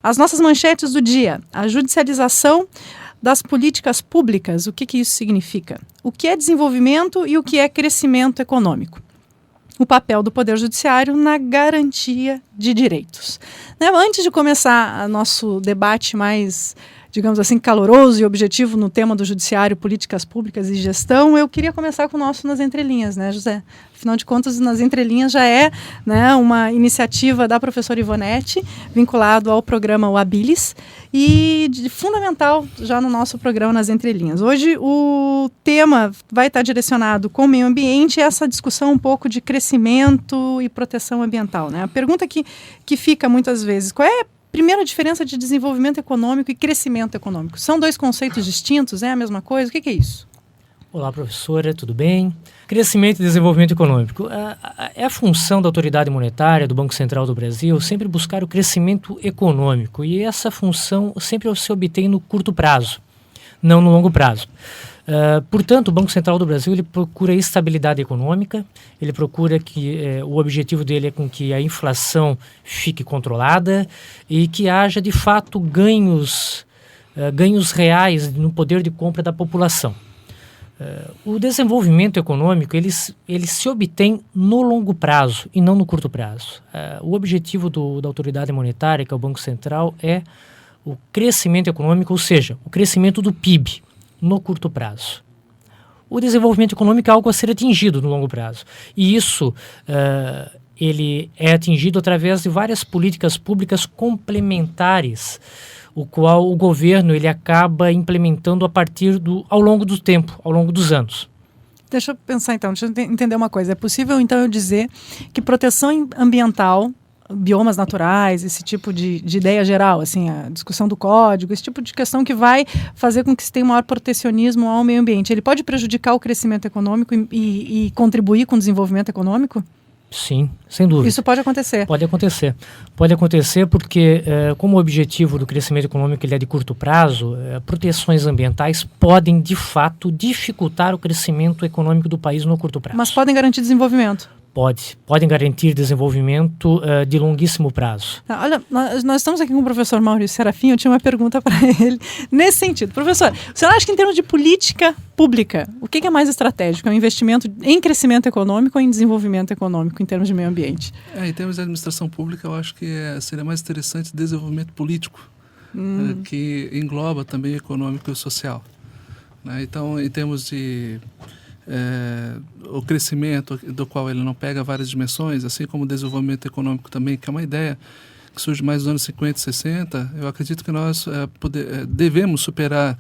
As nossas manchetes do dia: a judicialização das políticas públicas. O que isso significa? O que é desenvolvimento e o que é crescimento econômico? O papel do Poder Judiciário na garantia de direitos. Antes de começar nosso debate mais, digamos assim, caloroso e objetivo no tema do Judiciário, políticas públicas e gestão, eu queria começar com o nosso Nas Entrelinhas, né, José? Afinal de contas, Nas Entrelinhas já é, uma iniciativa da professora Ivonete, vinculado ao programa O Habilis, e fundamental já no nosso programa Nas Entrelinhas. Hoje o tema vai estar direcionado com o meio ambiente e essa discussão um pouco de crescimento e proteção ambiental, né? A pergunta que fica muitas vezes: qual é primeiro, a diferença de desenvolvimento econômico e crescimento econômico? São dois conceitos distintos? É a mesma coisa? O que é isso? Olá, professora, tudo bem? Crescimento e desenvolvimento econômico. É a função da autoridade monetária, do Banco Central do Brasil, sempre buscar o crescimento econômico. E essa função sempre se obtém no curto prazo, não no longo prazo. Portanto, o Banco Central do Brasil ele procura estabilidade econômica, ele procura que o objetivo dele é com que a inflação fique controlada e que haja, de fato, ganhos reais no poder de compra da população. O desenvolvimento econômico ele se obtém no longo prazo e não no curto prazo. O objetivo da autoridade monetária, que é o Banco Central, é o crescimento econômico, ou seja, o crescimento do PIB no curto prazo. O desenvolvimento econômico é algo a ser atingido no longo prazo. E isso ele é atingido através de várias políticas públicas complementares, o qual o governo ele acaba implementando ao longo do tempo, ao longo dos anos. Deixa eu pensar então, deixa eu entender uma coisa. É possível então eu dizer que proteção ambiental, biomas naturais, esse tipo de ideia geral, assim, a discussão do código, esse tipo de questão que vai fazer com que se tenha um maior protecionismo ao meio ambiente, ele pode prejudicar o crescimento econômico e contribuir com o desenvolvimento econômico? Sim, sem dúvida. Isso pode acontecer? Pode acontecer. Pode acontecer porque, como o objetivo do crescimento econômico ele é de curto prazo, proteções ambientais podem, de fato, dificultar o crescimento econômico do país no curto prazo. Mas podem garantir desenvolvimento? Podem garantir desenvolvimento de longuíssimo prazo. Olha, nós estamos aqui com o professor Maurício Serafim, eu tinha uma pergunta para ele nesse sentido. Professor, o senhor acha que em termos de política pública, o que é mais estratégico? É o investimento em crescimento econômico ou em desenvolvimento econômico em termos de meio ambiente? Em termos de administração pública, eu acho que seria mais interessante desenvolvimento político, que engloba também econômico e social. Então, em termos de o crescimento, do qual ele não pega várias dimensões, assim como o desenvolvimento econômico também, que é uma ideia que surge mais nos anos 50 e 60, eu acredito que nós devemos superar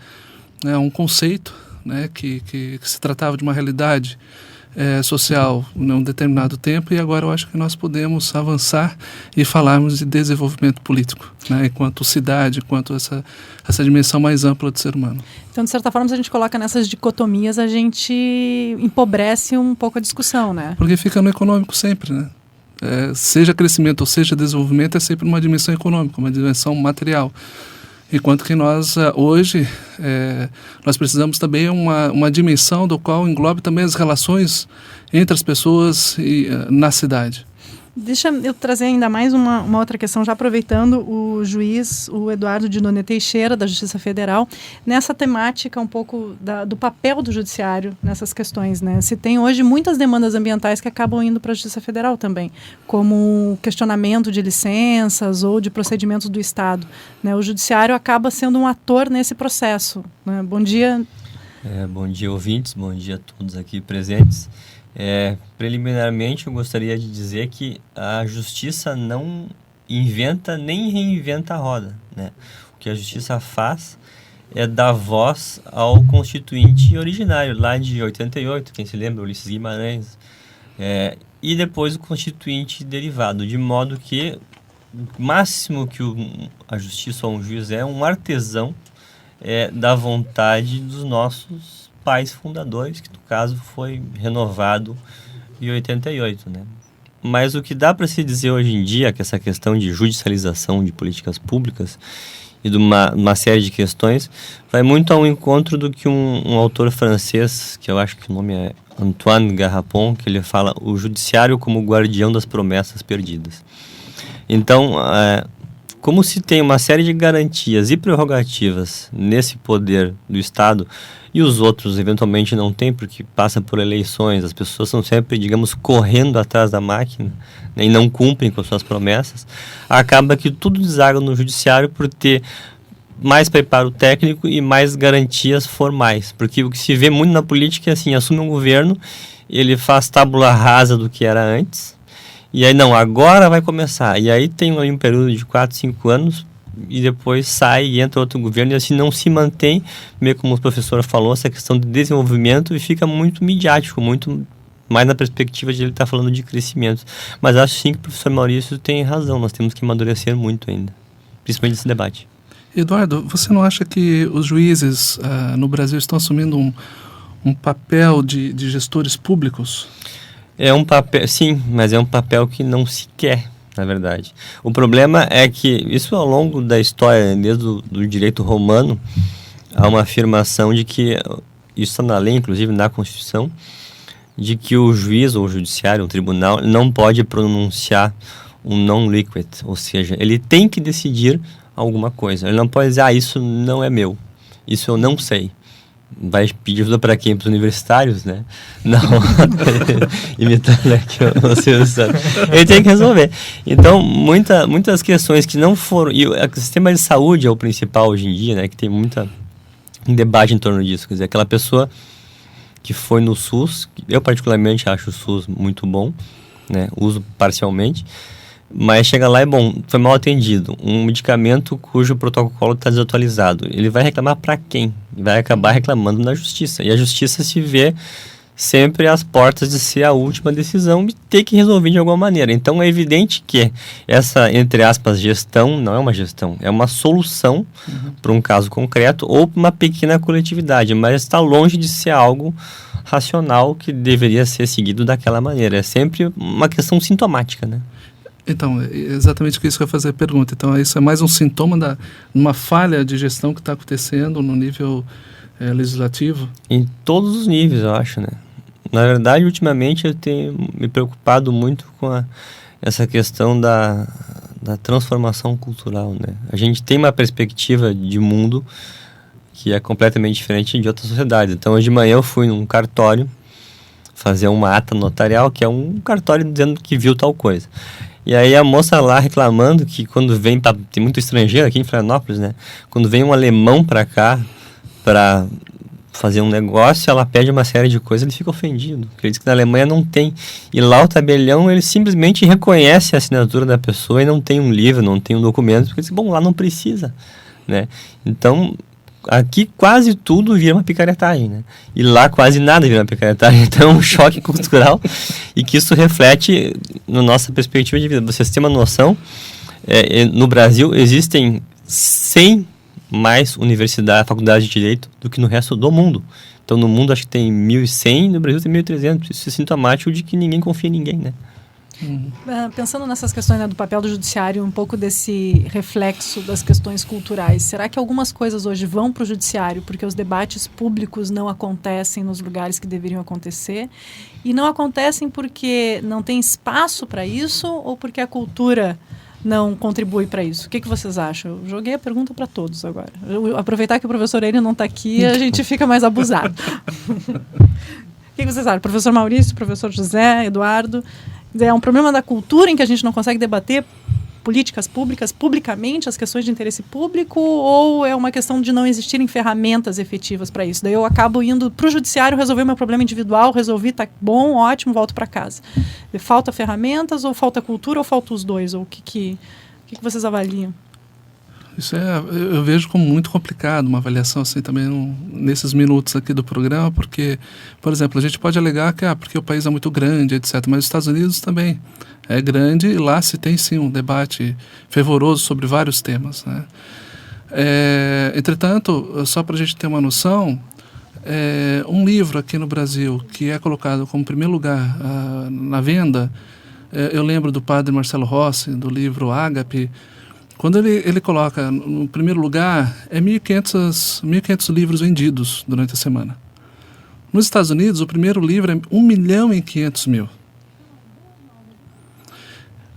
um conceito que se tratava de uma realidade social num determinado tempo, e agora eu acho que nós podemos avançar e falarmos de desenvolvimento político, enquanto cidade, enquanto essa dimensão mais ampla do ser humano. Então, de certa forma, se a gente coloca nessas dicotomias, a gente empobrece um pouco a discussão, né? Porque fica no econômico sempre, né? Seja crescimento ou seja desenvolvimento, é sempre uma dimensão econômica, uma dimensão material. Enquanto que nós, hoje, nós precisamos também uma dimensão do qual englobe também as relações entre as pessoas na cidade. Deixa eu trazer ainda mais uma outra questão, já aproveitando o juiz, o Eduardo de Noné Teixeira, da Justiça Federal, nessa temática um pouco do papel do judiciário nessas questões, né? Se tem hoje muitas demandas ambientais que acabam indo para a Justiça Federal também, como questionamento de licenças ou de procedimentos do Estado, né? O judiciário acaba sendo um ator nesse processo, né? Bom dia. Bom dia, ouvintes, bom dia a todos aqui presentes. Preliminarmente, eu gostaria de dizer que a justiça não inventa nem reinventa a roda, né? O que a justiça faz é dar voz ao constituinte originário, lá de 88, quem se lembra, Ulisses Guimarães, e depois o constituinte derivado, de modo que o máximo que a justiça ou um juiz é um artesão da vontade dos nossos pais fundadores, que no caso foi renovado em 88, né? Mas o que dá para se dizer hoje em dia, que essa questão de judicialização de políticas públicas e de uma série de questões, vai muito ao encontro do que um autor francês, que eu acho que o nome é Antoine Garrapon, que ele fala o judiciário como guardião das promessas perdidas. Então, como se tem uma série de garantias e prerrogativas nesse poder do Estado, e os outros eventualmente não têm, porque passa por eleições, as pessoas estão sempre, digamos, correndo atrás da máquina, né, e não cumprem com suas promessas, acaba que tudo deságua no judiciário por ter mais preparo técnico e mais garantias formais, porque o que se vê muito na política é assim, assume um governo, ele faz tábula rasa do que era antes, e aí não, agora vai começar, e aí tem um período de 4, 5 anos, e depois sai e entra outro governo, e assim não se mantém, meio como o professor falou, essa questão de desenvolvimento, e fica muito midiático, muito mais na perspectiva de ele estar falando de crescimento. Mas acho sim que o professor Maurício tem razão, nós temos que amadurecer muito ainda, principalmente nesse debate. Eduardo, você não acha que os juízes no Brasil estão assumindo um papel de gestores públicos? É um papel, sim, mas é um papel que não se quer, na verdade. O problema é que, isso ao longo da história, desde do direito romano, há uma afirmação de que, isso está na lei, inclusive na Constituição, de que o juiz ou o judiciário, o tribunal, não pode pronunciar um non liquid, ou seja, ele tem que decidir alguma coisa. Ele não pode dizer, isso não é meu, isso eu não sei. Vai pedir ajuda para quem? Para os universitários, né? Não, imitando aqui o Silvio Santos. Ele tem que resolver. Então, muitas questões que não foram... E o sistema de saúde é o principal hoje em dia, né? Que tem um debate em torno disso. Quer dizer, aquela pessoa que foi no SUS, eu particularmente acho o SUS muito bom, né? Uso parcialmente, mas chega lá e, foi mal atendido. Um medicamento cujo protocolo está desatualizado. Ele vai reclamar para quem? Vai acabar reclamando na justiça. E a justiça se vê sempre às portas de ser a última decisão e ter que resolver de alguma maneira. Então é evidente que essa, entre aspas, gestão não é uma gestão, é uma solução para um caso concreto ou para uma pequena coletividade, mas está longe de ser algo racional que deveria ser seguido daquela maneira. É sempre uma questão sintomática, né? Então, é exatamente isso que eu ia fazer a pergunta. Então, isso é mais um sintoma de uma falha de gestão que está acontecendo no nível legislativo? Em todos os níveis, eu acho, né? Na verdade, ultimamente, eu tenho me preocupado muito com essa questão da transformação cultural, né? A gente tem uma perspectiva de mundo que é completamente diferente de outras sociedades. Então, hoje de manhã eu fui num cartório fazer uma ata notarial, que é um cartório dizendo que viu tal coisa. E aí a moça lá reclamando que quando vem, tem muito estrangeiro aqui em Florianópolis, né? Quando vem um alemão para cá para fazer um negócio, ela pede uma série de coisas, ele fica ofendido. Porque ele diz que na Alemanha não tem. E lá o tabelião, ele simplesmente reconhece a assinatura da pessoa e não tem um livro, não tem um documento, porque ele diz, lá não precisa, né? Então, aqui quase tudo vira uma picaretagem, né? E lá quase nada vira uma picaretagem. Então é um choque cultural e que isso reflete na nossa perspectiva de vida. Vocês têm uma noção, no Brasil existem 100 mais faculdades de direito do que no resto do mundo. Então no mundo acho que tem 1.100, no Brasil tem 1.300. Isso é sintomático de que ninguém confia em ninguém, né? Pensando nessas questões, né, do papel do judiciário, um pouco desse reflexo das questões culturais, será que algumas coisas hoje vão para o judiciário porque os debates públicos não acontecem nos lugares que deveriam acontecer? E não acontecem porque não tem espaço para isso ou porque a cultura não contribui para isso? O que vocês acham? Eu joguei a pergunta para todos agora. Aproveitar que o professor Enio não está aqui, a gente fica mais abusado. O que vocês acham? Professor Maurício, professor José, Eduardo? É um problema da cultura em que a gente não consegue debater políticas públicas publicamente, as questões de interesse público, ou é uma questão de não existirem ferramentas efetivas para isso? Daí eu acabo indo para o judiciário resolver meu problema individual, resolvi, tá bom, ótimo, volto para casa. Falta ferramentas, ou falta cultura, ou falta os dois? Ou o que vocês avaliam? Isso eu vejo como muito complicado, uma avaliação assim também nesses minutos aqui do programa, porque, por exemplo, a gente pode alegar que porque o país é muito grande, etc., mas os Estados Unidos também é grande e lá se tem sim um debate fervoroso sobre vários temas, né? Entretanto, só para a gente ter uma noção, um livro aqui no Brasil que é colocado como primeiro lugar na venda, eu lembro do padre Marcelo Rossi, do livro Ágape. Quando ele coloca no primeiro lugar, 1.500 livros vendidos durante a semana. Nos Estados Unidos, o primeiro livro é 1.500.000.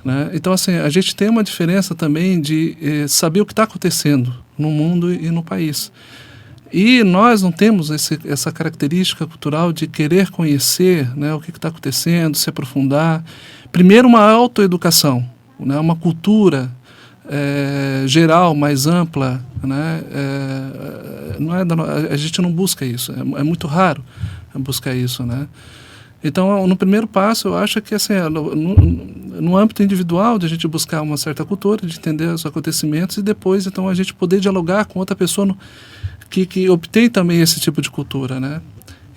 né? Então, assim, a gente tem uma diferença também de saber o que está acontecendo no mundo e no país. E nós não temos essa característica cultural de querer conhecer, né, o que está acontecendo, se aprofundar. Primeiro, uma autoeducação, né, uma cultura geral, mais ampla. Né, a gente não busca isso, é muito raro buscar isso. Né? Então, no primeiro passo, eu acho que assim, no âmbito individual, de a gente buscar uma certa cultura, de entender os acontecimentos e depois, então, a gente poder dialogar com outra pessoa que obtém também esse tipo de cultura, né?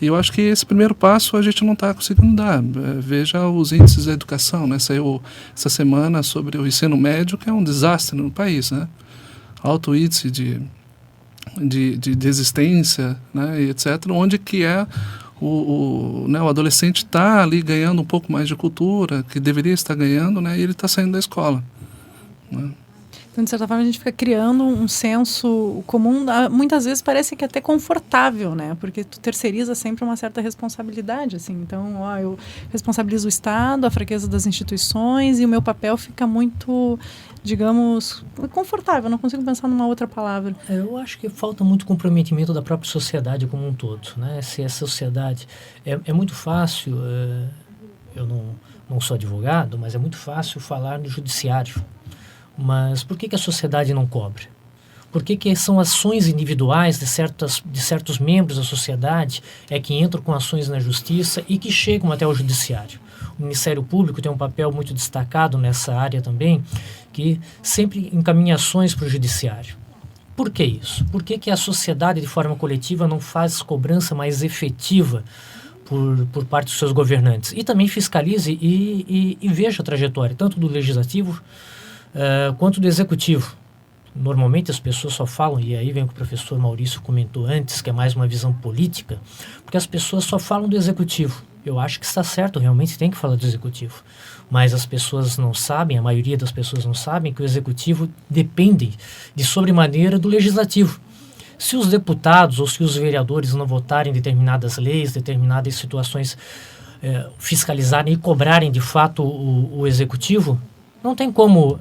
E eu acho que esse primeiro passo a gente não está conseguindo dar. Veja os índices da educação, né? Saiu essa semana sobre o ensino médio, que é um desastre no país, né? Alto índice de desistência, né? E etc. Onde que o adolescente está ali ganhando um pouco mais de cultura, que deveria estar ganhando, né? E ele está saindo da escola, né? Então, de certa forma, a gente fica criando um senso comum, muitas vezes parece que até confortável, né? Porque tu terceiriza sempre uma certa responsabilidade, assim. Então, eu responsabilizo o Estado, a fraqueza das instituições, e o meu papel fica muito, digamos, confortável. Não consigo pensar numa outra palavra. Eu acho que falta muito comprometimento da própria sociedade como um todo, né? Se a sociedade... É muito fácil, eu não sou advogado, mas é muito fácil falar no judiciário. Mas por que a sociedade não cobra? Por que são ações individuais de certos membros da sociedade que entram com ações na justiça e que chegam até o judiciário? O Ministério Público tem um papel muito destacado nessa área também, que sempre encaminha ações para o judiciário. Por que isso? Por que a sociedade, de forma coletiva, não faz cobrança mais efetiva por parte dos seus governantes? E também fiscalize e veja a trajetória, tanto do legislativo quanto do executivo. Normalmente as pessoas só falam, e aí vem o que o professor Maurício comentou antes, que é mais uma visão política, porque as pessoas só falam do executivo. Eu acho que está certo, realmente tem que falar do executivo. Mas as pessoas não sabem, a maioria das pessoas não sabem, que o executivo depende de sobremaneira do legislativo. Se os deputados ou se os vereadores não votarem determinadas leis, determinadas situações, fiscalizarem e cobrarem de fato o executivo, não tem como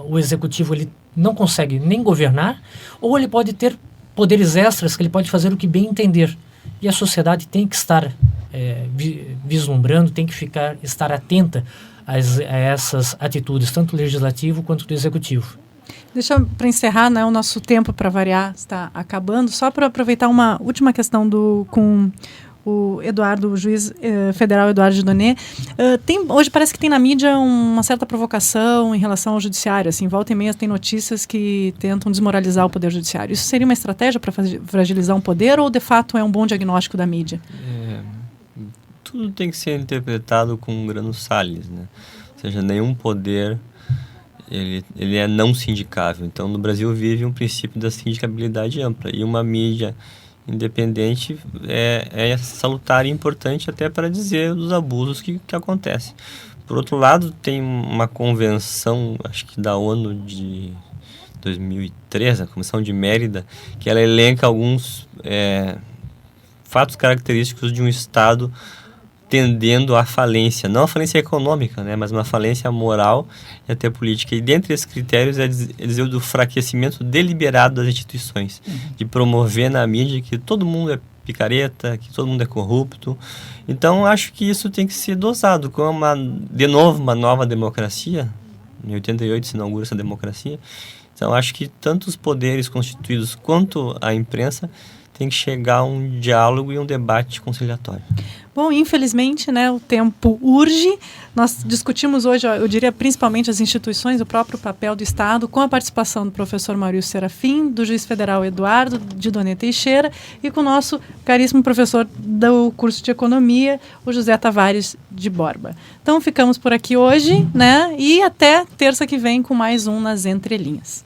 o executivo, ele não consegue nem governar, ou ele pode ter poderes extras que ele pode fazer o que bem entender. E a sociedade tem que estar vislumbrando, tem que estar atenta a essas atitudes, tanto do legislativo quanto do executivo. Deixa para encerrar, né, o nosso tempo, para variar, está acabando, só para aproveitar uma última questão com o Eduardo, o juiz federal Eduardo Didonné. Hoje parece que tem na mídia uma certa provocação em relação ao judiciário, assim, volta e meia tem notícias que tentam desmoralizar o poder judiciário. Isso seria uma estratégia para fragilizar um poder ou de fato é um bom diagnóstico da mídia? Tudo tem que ser interpretado com grano Salles, né? Ou seja, nenhum poder ele é não sindicável. Então, no Brasil vive um princípio da sindicabilidade ampla e uma mídia independente é salutar e importante até para dizer dos abusos que acontecem. Por outro lado, tem uma convenção, acho que da ONU de 2013, a Convenção de Mérida, que ela elenca alguns fatos característicos de um Estado tendendo à falência, não a falência econômica, né, mas uma falência moral e até política. E dentre esses critérios é dizer do fraquecimento deliberado das instituições, de promover na mídia que todo mundo é picareta, que todo mundo é corrupto. Então, acho que isso tem que ser dosado. Como de novo, uma nova democracia, em 88 se inaugura essa democracia, então acho que tanto os poderes constituídos quanto a imprensa tem que chegar a um diálogo e um debate conciliatório. Bom, infelizmente, né, o tempo urge. Nós discutimos hoje, eu diria, principalmente as instituições, o próprio papel do Estado, com a participação do professor Maurício Serafim, do juiz federal Eduardo Didonné Teixeira e com o nosso caríssimo professor do curso de Economia, o José Tavares de Borba. Então, ficamos por aqui hoje, né, e até terça que vem com mais um Nas Entrelinhas.